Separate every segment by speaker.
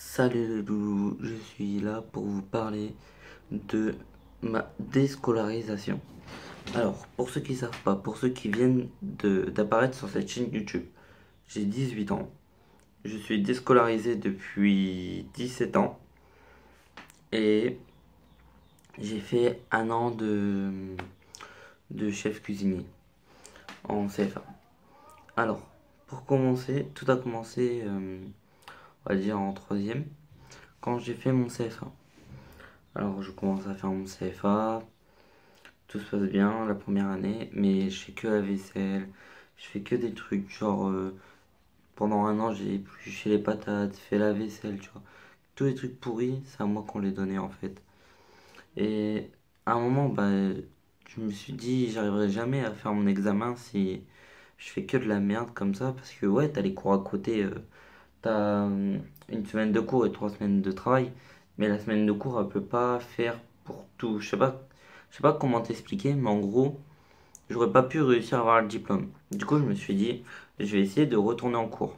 Speaker 1: Salut les loulous, je suis là pour vous parler de ma déscolarisation. Alors, pour ceux qui ne savent pas, pour ceux qui viennent d'apparaître sur cette chaîne YouTube, j'ai 18 ans. Je suis déscolarisé depuis 17 ans et j'ai fait un an de chef cuisinier en CFA. Alors, pour commencer, tout a commencé, on va dire, en troisième, quand j'ai fait mon CFA. Alors, je commence à faire mon CFA. Tout se passe bien la première année, mais je fais que la vaisselle, je fais que des trucs, genre pendant un an j'ai épluché les patates, fait la vaisselle, tu vois. Tous les trucs pourris, c'est à moi qu'on les donnait en fait. Et à un moment, bah, je me suis dit, j'arriverai jamais à faire mon examen si je fais que de la merde comme ça, parce que ouais, t'as les cours à côté, t'as une semaine de cours et 3 semaines de travail, mais la semaine de cours, elle peut pas faire pour tout. Je sais pas comment t'expliquer, mais en gros, j'aurais pas pu réussir à avoir le diplôme. Du coup, je me suis dit, je vais essayer de retourner en cours.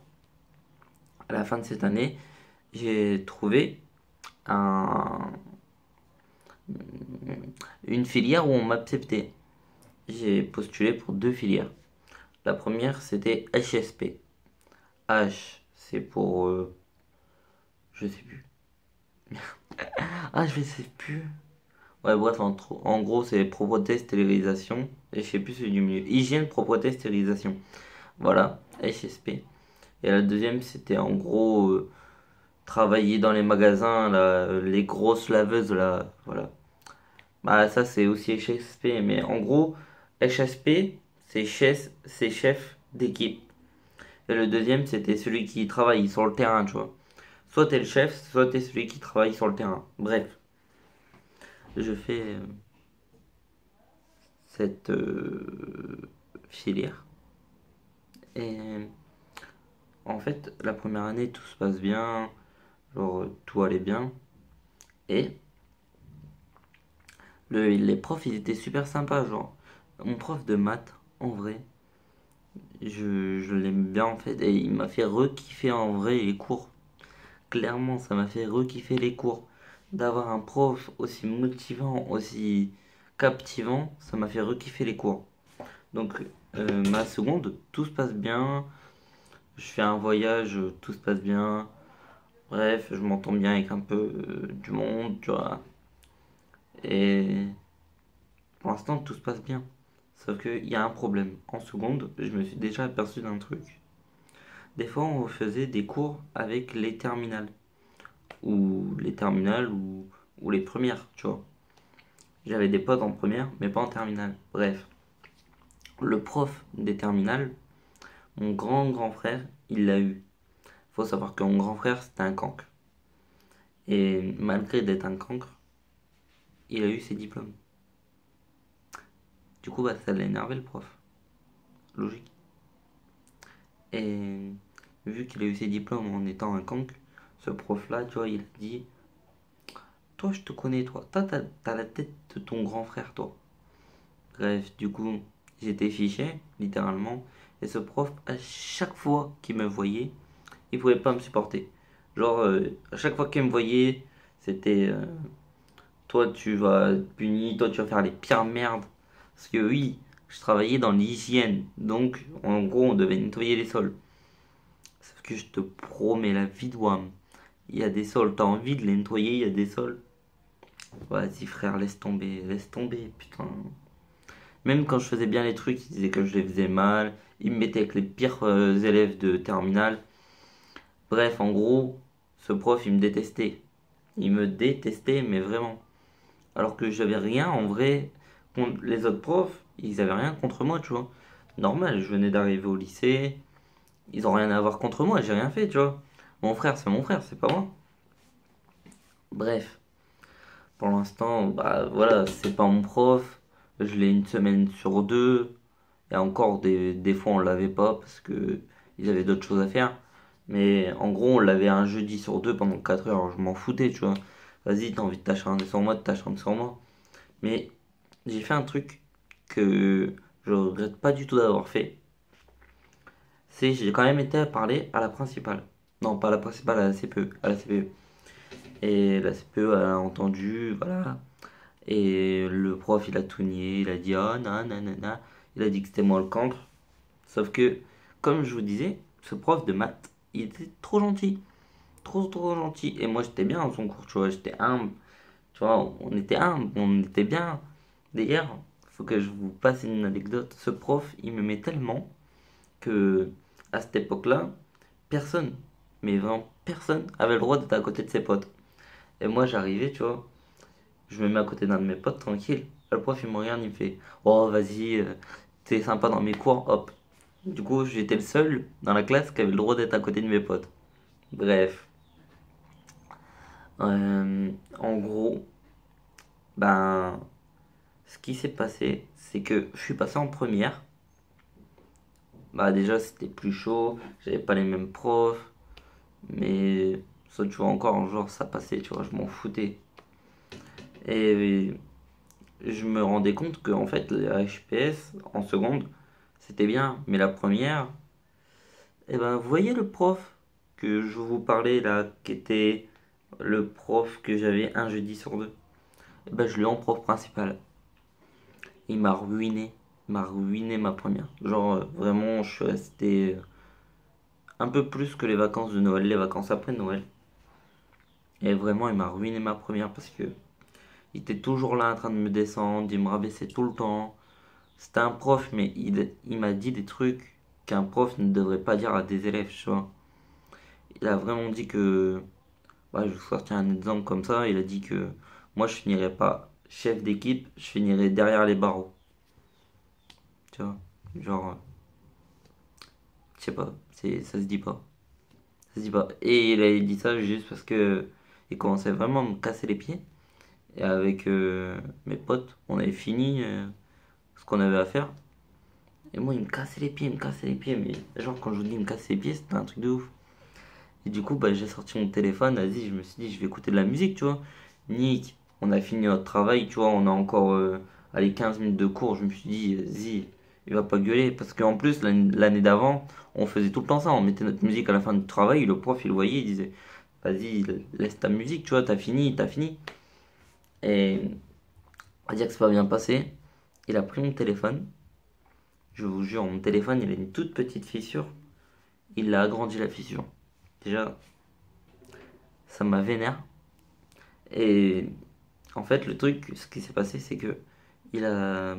Speaker 1: À la fin de cette année, j'ai trouvé un, une filière où on m'acceptait. J'ai postulé pour deux filières. La première, c'était HSP. H, c'est pour... je sais plus. Ah, je sais plus. Ouais, bref, en gros, c'est propreté, stérilisation. Et je sais plus celui du milieu. Hygiène, propreté, stérilisation. Voilà, HSP. Et la deuxième, c'était en gros travailler dans les magasins, là, les grosses laveuses, là, voilà. Bah, ça, c'est aussi HSP, mais en gros, HSP, c'est chef d'équipe. Et le deuxième, c'était celui qui travaille sur le terrain, tu vois. Soit t'es le chef, soit t'es celui qui travaille sur le terrain. Bref, je fais cette filière. Et en fait, la première année, tout se passe bien, genre tout allait bien. Et les profs, ils étaient super sympas, genre. Mon prof de maths, en vrai, je l'aime bien en fait, et il m'a fait re-kiffer en vrai les cours. Clairement, ça m'a fait re-kiffer les cours. D'avoir un prof aussi motivant, aussi captivant, ça m'a fait re-kiffer les cours. Donc, ma seconde, tout se passe bien. Je fais un voyage, tout se passe bien. Bref, je m'entends bien avec un peu du monde, tu vois. Et pour l'instant, tout se passe bien. Sauf qu'il y a un problème. En seconde, je me suis déjà aperçu d'un truc. Des fois, on faisait des cours avec les terminales. Ou les premières, tu vois. J'avais des potes en première, mais pas en terminale. Bref, le prof des terminales, mon grand frère, il l'a eu. Faut savoir que mon grand frère, c'était un cancre. Et malgré d'être un cancre, il a eu ses diplômes. Du coup, bah, ça l'a énervé le prof. Logique. Et vu qu'il a eu ses diplômes en étant un cancre, ce prof-là, tu vois, il a dit: toi, je te connais, toi. Toi, t'as la tête de ton grand frère, toi. Bref, du coup, j'étais fiché, littéralement. Et ce prof, à chaque fois qu'il me voyait, il pouvait pas me supporter. Genre, à chaque fois qu'il me voyait, c'était toi, tu vas être puni, toi, tu vas faire les pires merdes. Parce que oui, je travaillais dans l'hygiène. Donc, en gros, on devait nettoyer les sols. Sauf que je te promets, la vie de Wam. Il y a des sols, t'as envie de les nettoyer, il y a des sols. Vas-y frère, laisse tomber, putain. Même quand je faisais bien les trucs, ils disaient que je les faisais mal. Ils me mettaient avec les pires élèves de terminale. Bref, en gros, ce prof, il me détestait. Il me détestait, mais vraiment. Alors que j'avais rien en vrai contre les autres profs, ils avaient rien contre moi, tu vois. Normal, je venais d'arriver au lycée, ils ont rien à voir contre moi, j'ai rien fait, tu vois. Mon frère, c'est pas moi. Bref, pour l'instant, bah voilà, c'est pas mon prof. Je l'ai une semaine sur deux. Et encore, des fois, on l'avait pas parce que ils avaient d'autres choses à faire. Mais en gros, on l'avait un jeudi sur deux pendant 4 heures. Je m'en foutais, tu vois. Vas-y, t'as envie de t'acharner sur moi, de t'acharner sur moi. Mais j'ai fait un truc que je regrette pas du tout d'avoir fait. C'est j'ai quand même été à parler à la principale. Non, pas la principale, à la CPE. À la CPE. Et la CPE elle a entendu, voilà. Et le prof, il a tout nié. Il a dit, oh, non, non, non, non. Il a dit que c'était moi le cancre. Sauf que, comme je vous disais, ce prof de maths, il était trop gentil. Trop, trop gentil. Et moi, j'étais bien dans son cours, tu vois. J'étais humble. Tu vois, on était humble, on était bien. D'ailleurs, il faut que je vous passe une anecdote. Ce prof, il m'aimait tellement que, à cette époque-là, personne, mais vraiment personne, avait le droit d'être à côté de ses potes. Et moi, j'arrivais, tu vois, je me mets à côté d'un de mes potes tranquille. Le prof, il me regarde, il me fait, oh, vas-y, t'es sympa dans mes cours, hop. Du coup, j'étais le seul dans la classe qui avait le droit d'être à côté de mes potes. Bref, en gros, ben, ce qui s'est passé, c'est que je suis passé en première. Bah, déjà, c'était plus chaud, j'avais pas les mêmes profs, mais ça, tu vois, encore, genre, ça passait, tu vois, je m'en foutais. Et je me rendais compte que, en fait, la HPS, en seconde, c'était bien, mais la première, eh ben, vous voyez le prof que je vous parlais là, qui était le prof que j'avais un jeudi sur deux, eh ben, je l'ai en prof principal. Il m'a ruiné. Il m'a ruiné ma première. Genre, vraiment, je suis resté un peu plus que les vacances de Noël, les vacances après Noël. Et vraiment, il m'a ruiné ma première parce que il était toujours là en train de me descendre, il me rabaissait tout le temps. C'était un prof, mais il m'a dit des trucs qu'un prof ne devrait pas dire à des élèves, tu vois. Il a vraiment dit que, bah, je vais vous sortir un exemple comme ça, il a dit que moi je finirais pas chef d'équipe, je finirais derrière les barreaux, tu vois. Genre, je sais pas, ça se dit pas. Ça se dit pas. Et il a dit ça juste parce que il commençait vraiment à me casser les pieds. Et avec mes potes, on avait fini ce qu'on avait à faire. Et moi, il me cassait les pieds, il me cassait les pieds. Mais genre, quand je vous dis il me cassait les pieds, c'était un truc de ouf. Et du coup, bah, j'ai sorti mon téléphone, vas-y, je me suis dit, je vais écouter de la musique, tu vois. Nick, on a fini notre travail, tu vois, on a encore allez, 15 minutes de cours. Je me suis dit, vas-y, il va pas gueuler. Parce qu'en plus, l'année d'avant, on faisait tout le temps ça. On mettait notre musique à la fin du travail. Le prof, il le voyait, il disait, vas-y, laisse ta musique, tu vois, t'as fini, t'as fini. Et on va dire que c'est pas bien passé. Il a pris mon téléphone. Je vous jure, mon téléphone, il a une toute petite fissure. Il a agrandi la fissure. Déjà, ça m'a vénère. Et en fait, le truc, ce qui s'est passé, c'est que il a,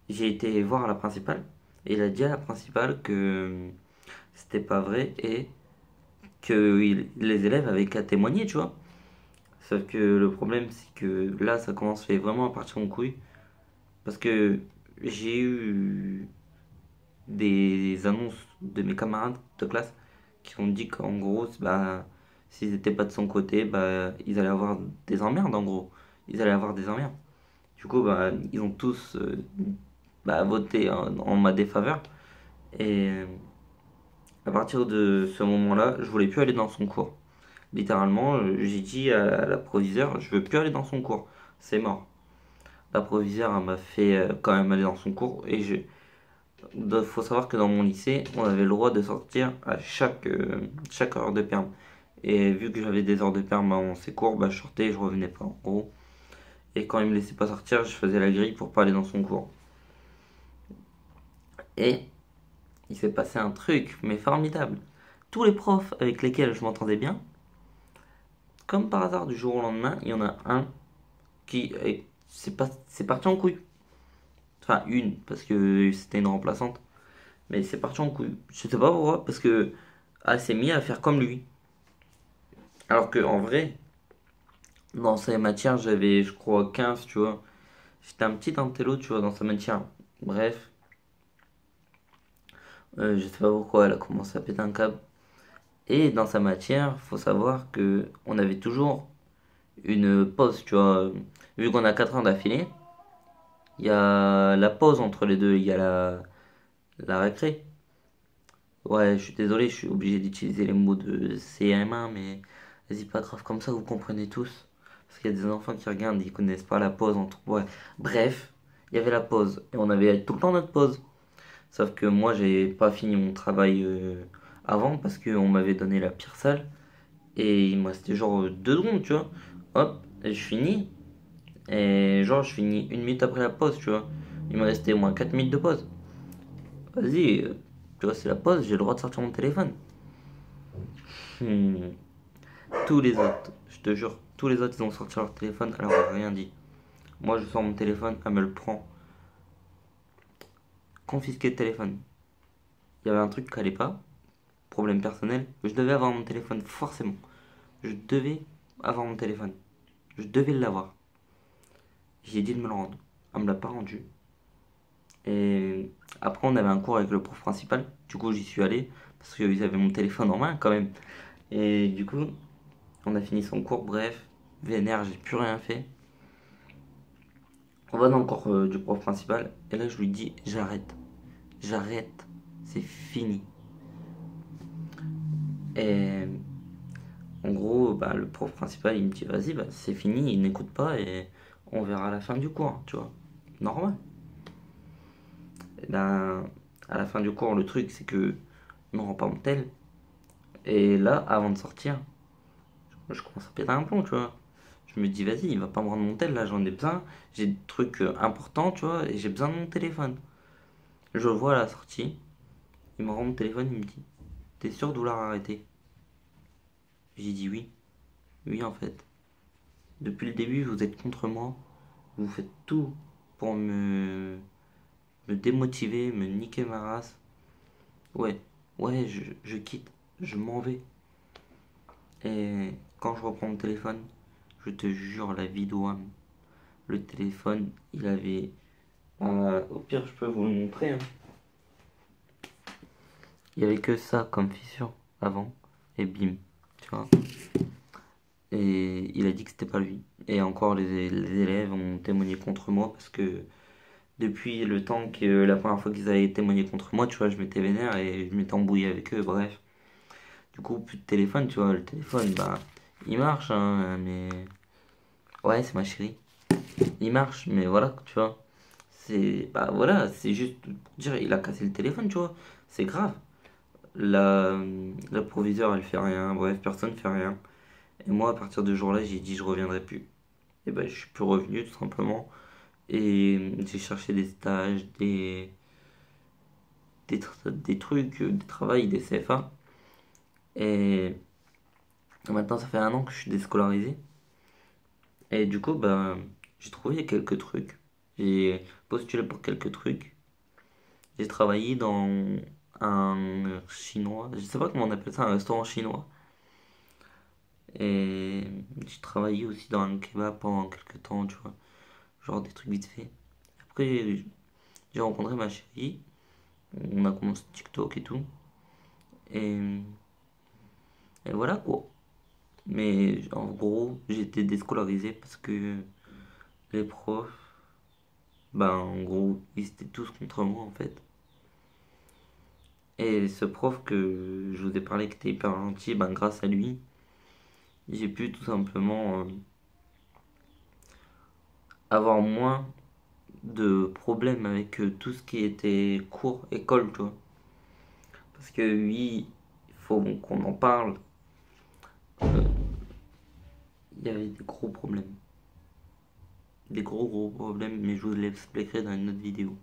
Speaker 1: j'ai été voir la principale et il a dit à la principale que c'était pas vrai et que les élèves avaient qu'à témoigner, tu vois. Sauf que le problème, c'est que là, ça commence vraiment à partir en couille parce que j'ai eu des annonces de mes camarades de classe qui ont dit qu'en gros, bah, s'ils n'étaient pas de son côté, bah, ils allaient avoir des emmerdes en gros. Ils allaient avoir des emmerdes. Du coup, bah, ils ont tous bah, voté en ma défaveur. Et à partir de ce moment-là, je voulais plus aller dans son cours. Littéralement, j'ai dit à la proviseure, je veux plus aller dans son cours. C'est mort. La proviseure elle m'a fait quand même aller dans son cours et faut savoir que dans mon lycée, on avait le droit de sortir à chaque heure de perm. Et vu que j'avais des heures de perm dans ces cours, bah, je sortais et je revenais pas en gros. Et quand il me laissait pas sortir, je faisais la grille pour pas aller dans son cours. Et il s'est passé un truc, mais formidable. Tous les profs avec lesquels je m'entendais bien, comme par hasard du jour au lendemain, il y en a un qui c'est parti en couille. Enfin une, parce que c'était une remplaçante. Mais c'est parti en couille. Je sais pas pourquoi, parce que elle s'est mis à faire comme lui. Alors que en vrai, dans sa matière, j'avais je crois 15, tu vois. J'étais un petit intello, tu vois, dans sa matière. Bref, je sais pas pourquoi elle a commencé à péter un câble. Et dans sa matière, faut savoir que on avait toujours une pause, tu vois. Vu qu'on a 4 ans d'affilée, il y a la pause entre les deux, il y a la récré. Ouais, je suis désolé, je suis obligé d'utiliser les mots de CM1, mais vas-y, pas grave, comme ça vous comprenez tous. Parce qu'il y a des enfants qui regardent, ils connaissent pas la pause entre. Ouais, bref, il y avait la pause, et on avait tout le temps notre pause. Sauf que moi, j'ai pas fini mon travail avant parce qu'on m'avait donné la pire salle et il me restait genre 2 secondes, tu vois. Hop, et je finis et genre je finis 1 minute après la pause, tu vois. Il me restait au moins 4 minutes de pause. Vas-y, tu vois, c'est la pause, j'ai le droit de sortir mon téléphone. Hmm. Tous les autres, je te jure, tous les autres ils ont sorti leur téléphone, alors rien dit. Moi je sors mon téléphone, elle me le prend. Confisquer le téléphone. Il y avait un truc qui allait pas, problème personnel. Je devais avoir mon téléphone forcément. Je devais avoir mon téléphone. Je devais l'avoir. J'ai dit de me le rendre. Elle me l'a pas rendu. Et après on avait un cours avec le prof principal. Du coup j'y suis allé parce qu'ils avaient mon téléphone en main quand même. Et du coup on a fini son cours. Bref, vénère, j'ai plus rien fait. On va dans le cours du prof principal. Et là je lui dis j'arrête. J'arrête. C'est fini. Et en gros, bah, le prof principal, il me dit, vas-y, bah, c'est fini, il n'écoute pas et on verra à la fin du cours, tu vois. Normal. Et ben, à la fin du cours, le truc, c'est que je me rends pas mon tel. Et là, avant de sortir, je commence à péter un plomb, tu vois. Je me dis, vas-y, il va pas me rendre mon tel, là, j'en ai besoin. J'ai des trucs importants, tu vois, et j'ai besoin de mon téléphone. Je le vois à la sortie, il me rend mon téléphone, il me dit, t'es sûr de vouloir arrêter? J'ai dit oui. Oui, en fait. Depuis le début, vous êtes contre moi. Vous faites tout pour me démotiver, me niquer ma race. Ouais, ouais, je quitte, je m'en vais. Et quand je reprends mon téléphone, je te jure, la vie d'Ouam, le téléphone, il avait. Au pire, je peux vous le montrer, hein. Il y avait que ça comme fissure avant, et bim, tu vois. Et il a dit que c'était pas lui. Et encore, les élèves ont témoigné contre moi parce que depuis le temps que la première fois qu'ils avaient témoigné contre moi, tu vois, je m'étais vénère et je m'étais embrouillé avec eux, bref. Du coup, plus de téléphone, tu vois, le téléphone, bah, il marche, hein, mais... Ouais, c'est ma chérie. Il marche, mais voilà, tu vois. C'est... Bah voilà, c'est juste pour dire, il a cassé le téléphone, tu vois. C'est grave. La, la proviseure, elle fait rien, bref, personne fait rien. Et moi, à partir de ce jour-là, j'ai dit, je reviendrai plus. Et ben, je suis plus revenu, tout simplement. Et j'ai cherché des stages, des trucs, des travails, des CFA. Et maintenant, ça fait 1 an que je suis déscolarisé. Et du coup, bah, j'ai trouvé quelques trucs. J'ai postulé pour quelques trucs. J'ai travaillé dans un chinois, je sais pas comment on appelle ça, un restaurant chinois. Et j'ai travaillé aussi dans un kebab pendant quelques temps, tu vois. Genre des trucs vite fait. Après, j'ai rencontré ma chérie. On a commencé TikTok et tout. Et, et voilà quoi. Mais en gros, j'ai été déscolarisé parce que les profs, ben en gros, ils étaient tous contre moi en fait. Et ce prof que je vous ai parlé qui était hyper gentil, ben grâce à lui, j'ai pu tout simplement avoir moins de problèmes avec tout ce qui était cours, école, tu vois. Parce que oui, il faut qu'on en parle. Euh, Il y avait des gros problèmes. Des gros problèmes, mais je vous l'expliquerai dans une autre vidéo.